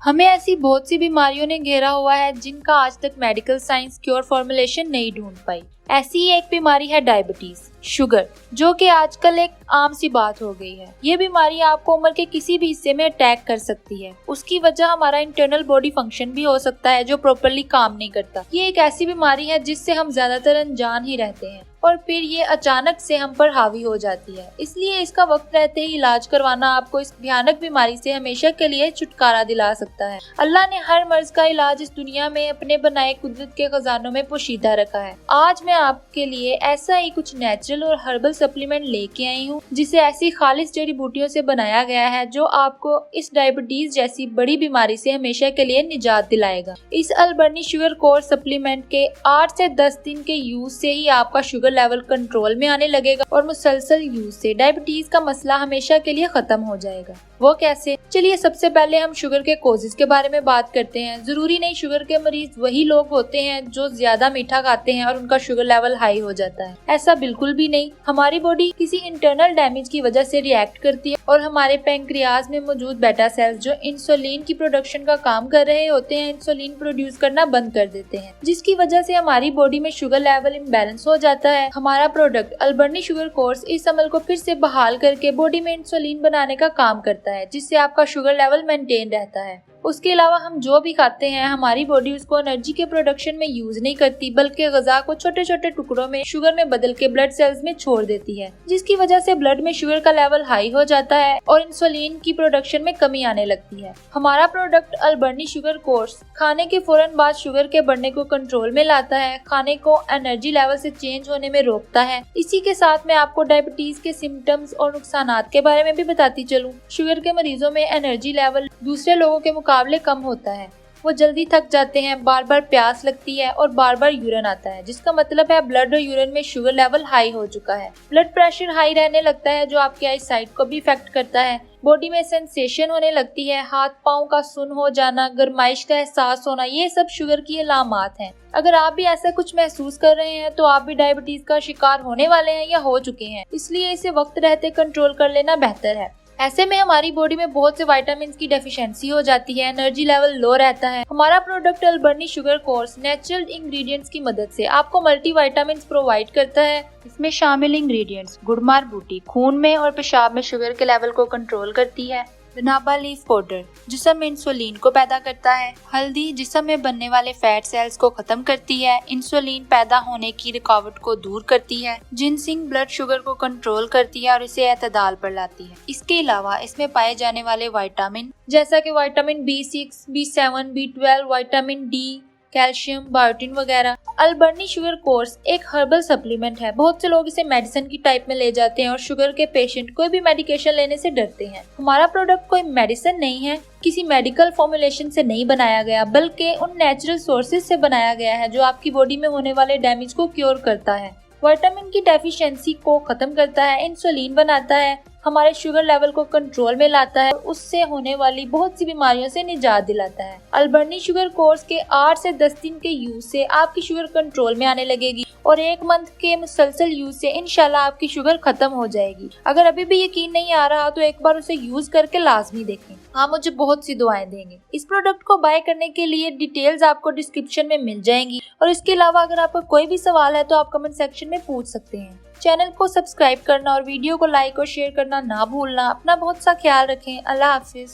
हमें ऐसी बहुत सी बीमारियों ने घेरा हुआ है जिनका आज तक मेडिकल साइंस क्योर फॉर्मुलेशन नहीं ढूंढ पाई। ऐसी ही एक बीमारी है डायबिटीज, शुगर, जो कि आजकल एक आम सी बात हो गई है। ये बीमारी आपको उम्र के किसी भी हिस्से में अटैक कर सकती है। उसकी वजह हमारा इंटरनल बॉडी फंक्शन भी हो सकता है जो प्रॉपर्ली काम नहीं करता। ये एक ऐसी बीमारी है जिससे हम ज्यादातर अनजान ही रहते हैं और फिर ये अचानक से हम पर हावी हो जाती है। इसलिए इसका वक्त रहते ही इलाज करवाना आपको इस भयानक बीमारी से हमेशा के लिए छुटकारा दिला सकता है। अल्लाह ने हर मर्ज का इलाज इस दुनिया में अपने बनाए कुदरत के खजानों में पोशीदा रखा है। आज मैं आपके लिए ऐसा ही कुछ नेचुरल और हर्बल सप्लीमेंट लेके आई हूँ जिसे ऐसी खालिस जड़ी बूटियों से बनाया गया है जो आपको इस डायबिटीज जैसी बड़ी बीमारी से हमेशा के लिए निजात दिलाएगा। इस अल्बर्नी शुगर कोर सप्लीमेंट के 8 से 10 दिन के यूज से ही आपका शुगर लेवल कंट्रोल में आने लगेगा और मुसलसल यूज से डायबिटीज का मसला हमेशा के लिए खत्म हो जाएगा। वो कैसे? चलिए सबसे पहले हम शुगर के कॉजेज के बारे में बात करते हैं। जरूरी नहीं शुगर के मरीज वही लोग होते हैं जो ज्यादा मीठा खाते हैं और उनका शुगर लेवल हाई हो जाता है। ऐसा बिल्कुल भी नहीं। हमारी बॉडी किसी इंटरनल डैमेज की वजह से रिएक्ट करती है और हमारे पैंक्रियाज में मौजूद बेटा सेल्स जो इंसुलिन की प्रोडक्शन का काम कर रहे होते हैं, इंसुलिन प्रोड्यूस करना बंद कर देते हैं, जिसकी वजह से हमारी बॉडी में शुगर लेवल इम्बैलेंस हो जाता है। हमारा प्रोडक्ट अल्बर्नी शुगर कोर्स इस अमल को फिर से बहाल करके बॉडी में इंसुलिन बनाने का काम करता है, जिससे आपका शुगर लेवल मेंटेन रहता है। उसके अलावा हम जो भी खाते हैं हमारी बॉडी उसको एनर्जी के प्रोडक्शन में यूज नहीं करती, बल्कि ग़िज़ा को छोटे छोटे टुकड़ों में शुगर में बदल के ब्लड सेल्स में छोड़ देती है, जिसकी वजह से ब्लड में शुगर का लेवल हाई हो जाता है और इंसुलिन की प्रोडक्शन में कमी आने लगती है। हमारा प्रोडक्ट अल्बर्नी शुगर कोर्स खाने के फौरन बाद शुगर के बढ़ने को कंट्रोल में लाता है, खाने को एनर्जी लेवल से चेंज होने में रोकता है। इसी के साथ मैं आपको डायबिटीज के सिम्टम्स और नुकसानात के बारे में भी बताती चलूं। शुगर के मरीजों में एनर्जी लेवल दूसरे लोगों के मुकाबले कम होता है। वो जल्दी थक जाते हैं, बार बार प्यास लगती है और बार बार यूरिन आता है, जिसका मतलब है ब्लड और यूरिन में शुगर लेवल हाई हो चुका है। ब्लड प्रेशर हाई रहने लगता है जो आपकी आई साइट को भी इफेक्ट करता है। बॉडी में सेंसेशन होने लगती है, हाथ पाँव का सुन्न हो जाना, गर्माइश का एहसास होना, ये सब शुगर की अलामात हैं। अगर आप भी ऐसा कुछ महसूस कर रहे हैं तो आप भी डायबिटीज का शिकार होने वाले हैं या हो चुके हैं, इसलिए इसे वक्त रहते कंट्रोल कर लेना बेहतर है। ऐसे में हमारी बॉडी में बहुत से विटामिन की डेफिशिएंसी हो जाती है, एनर्जी लेवल लो रहता है। हमारा प्रोडक्ट अल्बर्नी शुगर कोर्स नेचुरल इंग्रेडिएंट्स की मदद से आपको मल्टी विटामिन प्रोवाइड करता है। इसमें शामिल इंग्रेडिएंट्स गुड़मार बूटी खून में और पेशाब में शुगर के लेवल को कंट्रोल करती है, बनाबा लीफ पाउडर जिसम में इंसुलिन को पैदा करता है, हल्दी जिसम में बनने वाले फैट सेल्स को खत्म करती है, इंसुलिन पैदा होने की रुकावट को दूर करती है, जिनसिंग ब्लड शुगर को कंट्रोल करती है और इसे एतदाल पर लाती है। इसके अलावा इसमें पाए जाने वाले विटामिन जैसा कि vitamin B6, B7, B12, vitamin D, calcium, biotin वगैरह। अल्बर्नी शुगर कोर्स एक हर्बल सप्लीमेंट है। बहुत से लोग इसे मेडिसिन की टाइप में ले जाते हैं और शुगर के पेशेंट कोई भी मेडिकेशन लेने से डरते हैं। हमारा प्रोडक्ट कोई मेडिसिन नहीं है, किसी मेडिकल फॉर्मुलेशन से नहीं बनाया गया, बल्कि उन नेचुरल सोर्सेज से बनाया गया है जो आपकी बॉडी में होने वाले डैमेज को क्योर करता है, विटामिन की डेफिशिएंसी को खत्म करता है, इंसुलिन बनाता है, हमारे शुगर लेवल को कंट्रोल में लाता है और उससे होने वाली बहुत सी बीमारियों से निजात दिलाता है। अल्बर्नी शुगर कोर्स के 8 से 10 दिन के यूज से आपकी शुगर कंट्रोल में आने लगेगी और 1 मंथ के मुसलसल यूज से इंशाल्लाह आपकी शुगर खत्म हो जाएगी। अगर अभी भी यकीन नहीं आ रहा तो एक बार उसे यूज करके लाजमी देखें। हाँ, मुझे बहुत सी दुआएं देंगे। इस प्रोडक्ट को बाय करने के लिए डिटेल्स आपको डिस्क्रिप्शन में मिल जाएंगी और इसके अलावा अगर आपका कोई भी सवाल है तो आप कमेंट सेक्शन में पूछ सकते हैं। चैनल को सब्सक्राइब करना और वीडियो को लाइक और शेयर करना ना भूलना। अपना बहुत सा ख्याल रखें। अल्लाह हाफिज।